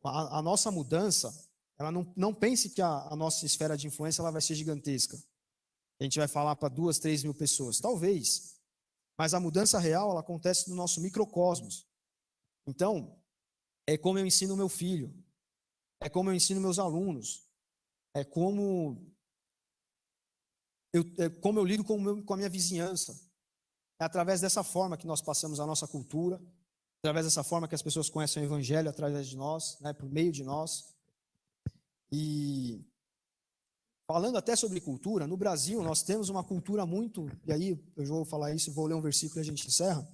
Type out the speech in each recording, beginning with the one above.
A nossa mudança, ela não pense que a nossa esfera de influência ela vai ser gigantesca. A gente vai falar para 2, 3 mil pessoas. Talvez. Mas a mudança real, ela acontece no nosso microcosmos. Então, é como eu ensino meu filho. É como eu ensino meus alunos. É como eu lido com a minha vizinhança. É através dessa forma que nós passamos a nossa cultura, através dessa forma que as pessoas conhecem o Evangelho através de nós, né, por meio de nós. E falando até sobre cultura, no Brasil nós temos uma cultura muito, e aí eu vou falar isso, vou ler um versículo e a gente encerra.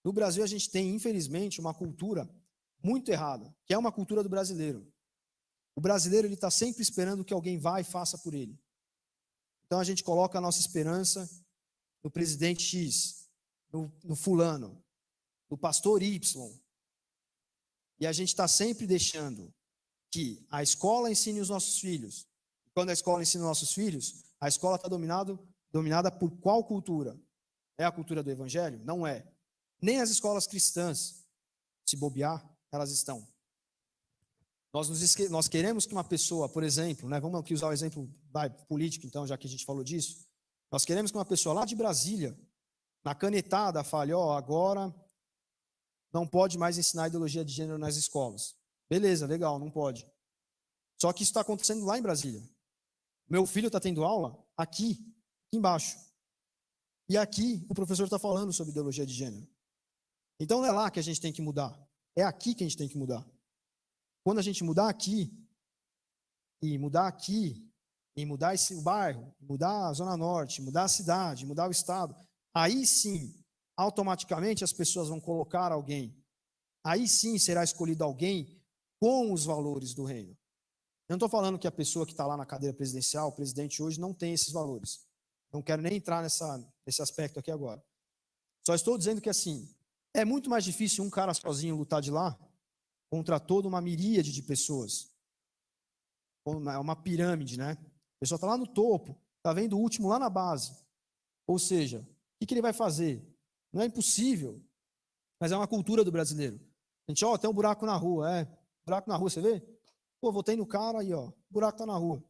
No Brasil a gente tem, infelizmente, uma cultura muito errada, que é uma cultura do brasileiro. O brasileiro ele está sempre esperando que alguém vá e faça por ele. Então a gente coloca a nossa esperança no presidente X, no fulano, no pastor Y. E a gente está sempre deixando que a escola ensine os nossos filhos. Quando a escola ensina os nossos filhos, a escola está dominada por qual cultura? É a cultura do evangelho? Não é. Nem as escolas cristãs, se bobear, elas estão. Nós queremos que uma pessoa, por exemplo, né, vamos aqui usar o exemplo político, então, já que a gente falou disso. Nós queremos que uma pessoa lá de Brasília, na canetada, fale, agora não pode mais ensinar ideologia de gênero nas escolas. Beleza, legal, não pode. Só que isso está acontecendo lá em Brasília. Meu filho está tendo aula aqui embaixo. E aqui o professor está falando sobre ideologia de gênero. Então não é lá que a gente tem que mudar. É aqui que a gente tem que mudar. Quando a gente mudar aqui, e mudar esse bairro, mudar a Zona Norte, mudar a cidade, mudar o estado, aí sim, automaticamente as pessoas vão colocar alguém. Aí sim será escolhido alguém com os valores do reino. Eu não estou falando que a pessoa que está lá na cadeira presidencial, o presidente hoje, não tem esses valores. Não quero nem entrar nesse aspecto aqui agora. Só estou dizendo que, assim, é muito mais difícil um cara sozinho lutar de lá contra toda uma miríade de pessoas. É uma pirâmide, né? A pessoa está lá no topo, está vendo o último lá na base. Ou seja, o que ele vai fazer? Não é impossível, mas é uma cultura do brasileiro. A gente, tem um buraco na rua, buraco na rua, você vê? Pô, votei no cara aí, o buraco está na rua.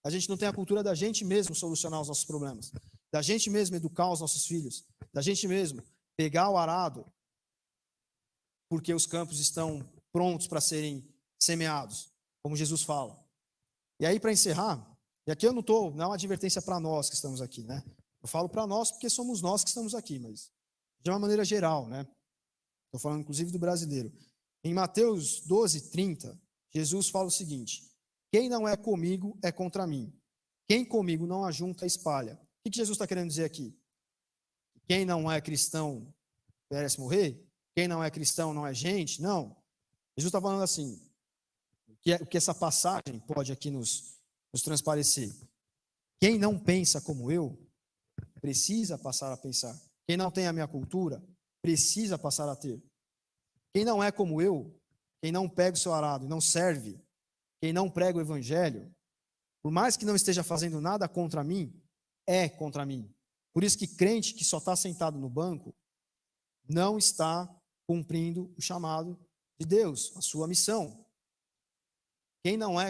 A gente não tem a cultura da gente mesmo solucionar os nossos problemas, da gente mesmo educar os nossos filhos, da gente mesmo pegar o arado, porque os campos estão prontos para serem semeados, como Jesus fala. E aí, para encerrar, e aqui não é uma advertência para nós que estamos aqui, né? Eu falo para nós porque somos nós que estamos aqui, mas de uma maneira geral, né? Estou falando inclusive do brasileiro. Em Mateus 12:30, Jesus fala o seguinte: quem não é comigo é contra mim. Quem comigo não ajunta, espalha. O que Jesus está querendo dizer aqui? Quem não é cristão merece morrer? Quem não é cristão não é gente? Não. Jesus está falando assim, o que essa passagem pode aqui nos transparecer. Quem não pensa como eu, precisa passar a pensar. Quem não tem a minha cultura, precisa passar a ter. Quem não é como eu, quem não pega o seu arado e não serve, quem não prega o evangelho, por mais que não esteja fazendo nada contra mim, é contra mim. Por isso que crente que só está sentado no banco, não está cumprindo o chamado de Deus, a sua missão. Quem não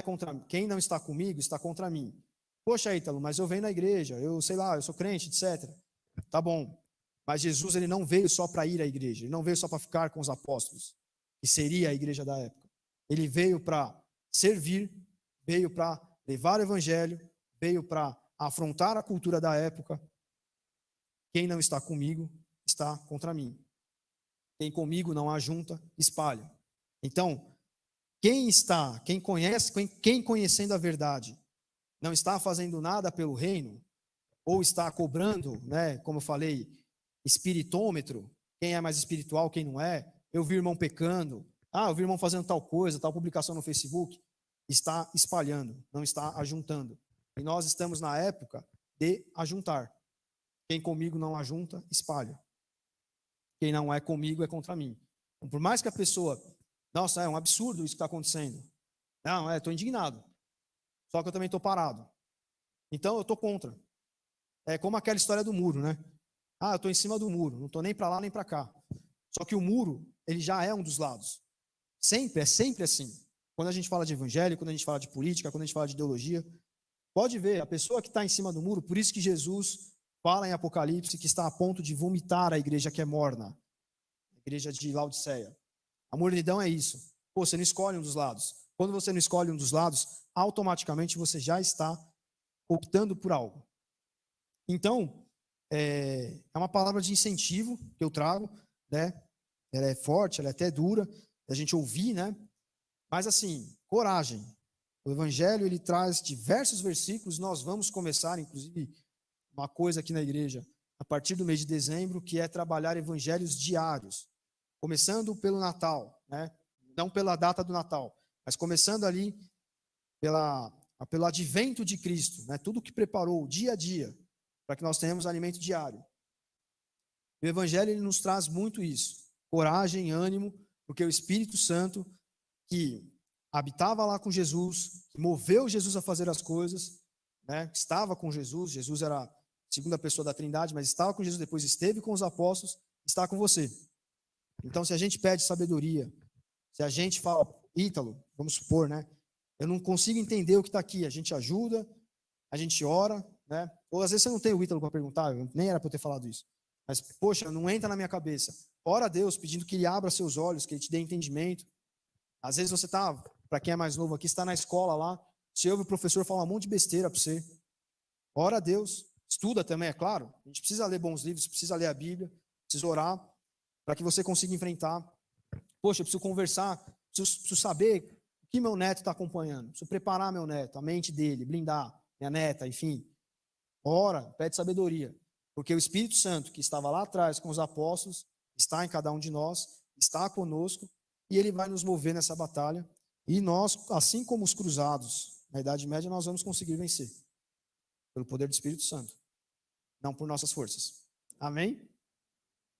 está comigo, está contra mim. Poxa, Ítalo, mas eu venho na igreja, eu sou crente, etc. Tá bom. Mas Jesus, ele não veio só para ir à igreja, ele não veio só para ficar com os apóstolos, que seria a igreja da época. Ele veio para servir, veio para levar o evangelho, veio para afrontar a cultura da época. Quem não está comigo, está contra mim. Quem comigo não ajunta, espalha. Então, quem conhecendo a verdade, não está fazendo nada pelo reino, ou está cobrando, né, como eu falei, espiritômetro, quem é mais espiritual, quem não é, eu vi irmão pecando, eu vi irmão fazendo tal coisa, tal publicação no Facebook, está espalhando, não está ajuntando. E nós estamos na época de ajuntar. Quem comigo não ajunta, espalha. Quem não é comigo é contra mim. Então, por mais que a pessoa, nossa, é um absurdo isso que está acontecendo. Não, estou indignado. Só que eu também estou parado. Então eu estou contra. É como aquela história do muro, né? Eu estou em cima do muro, não estou nem para lá nem para cá. Só que o muro, ele já é um dos lados. É sempre assim. Quando a gente fala de evangelho, quando a gente fala de política, quando a gente fala de ideologia, pode ver, a pessoa que está em cima do muro, por isso que Jesus fala em Apocalipse que está a ponto de vomitar a igreja que é morna, a igreja de Laodiceia. A mornidão é isso. Pô, você não escolhe um dos lados. Quando você não escolhe um dos lados, automaticamente você já está optando por algo. Então, é uma palavra de incentivo que eu trago, né? Ela é forte, ela é até dura, a gente ouvir, né? Mas assim, coragem. O Evangelho, ele traz diversos versículos, nós vamos começar, inclusive, uma coisa aqui na igreja, a partir do mês de dezembro, que é trabalhar evangelhos diários, começando pelo Natal, né? Não pela data do Natal, mas começando ali pelo advento de Cristo, né? Tudo que preparou dia a dia, para que nós tenhamos alimento diário. O Evangelho, ele nos traz muito isso, coragem, ânimo, porque o Espírito Santo, que habitava lá com Jesus, que moveu Jesus a fazer as coisas, né? Estava com Jesus, Jesus era a segunda pessoa da Trindade, mas estava com Jesus, depois esteve com os apóstolos, está com você. Então, se a gente pede sabedoria, se a gente fala, Ítalo, vamos supor, né? Eu não consigo entender o que está aqui, a gente ajuda, a gente ora, né? Ou às vezes você não tem o Ítalo para perguntar, nem era para eu ter falado isso. Mas, poxa, não entra na minha cabeça. Ora a Deus, pedindo que Ele abra seus olhos, que Ele te dê entendimento. Às vezes você está, para quem é mais novo aqui, está na escola lá, você ouve o professor falar um monte de besteira para você. Ora a Deus, estuda também, é claro. A gente precisa ler bons livros, precisa ler a Bíblia, precisa orar, para que você consiga enfrentar. Poxa, eu preciso conversar, preciso saber o que meu neto está acompanhando. Preciso preparar meu neto, a mente dele, blindar minha neta, enfim. Ora, pede sabedoria. Porque o Espírito Santo, que estava lá atrás com os apóstolos, está em cada um de nós, está conosco, e ele vai nos mover nessa batalha. E nós, assim como os cruzados na Idade Média, nós vamos conseguir vencer. Pelo poder do Espírito Santo. Não por nossas forças. Amém?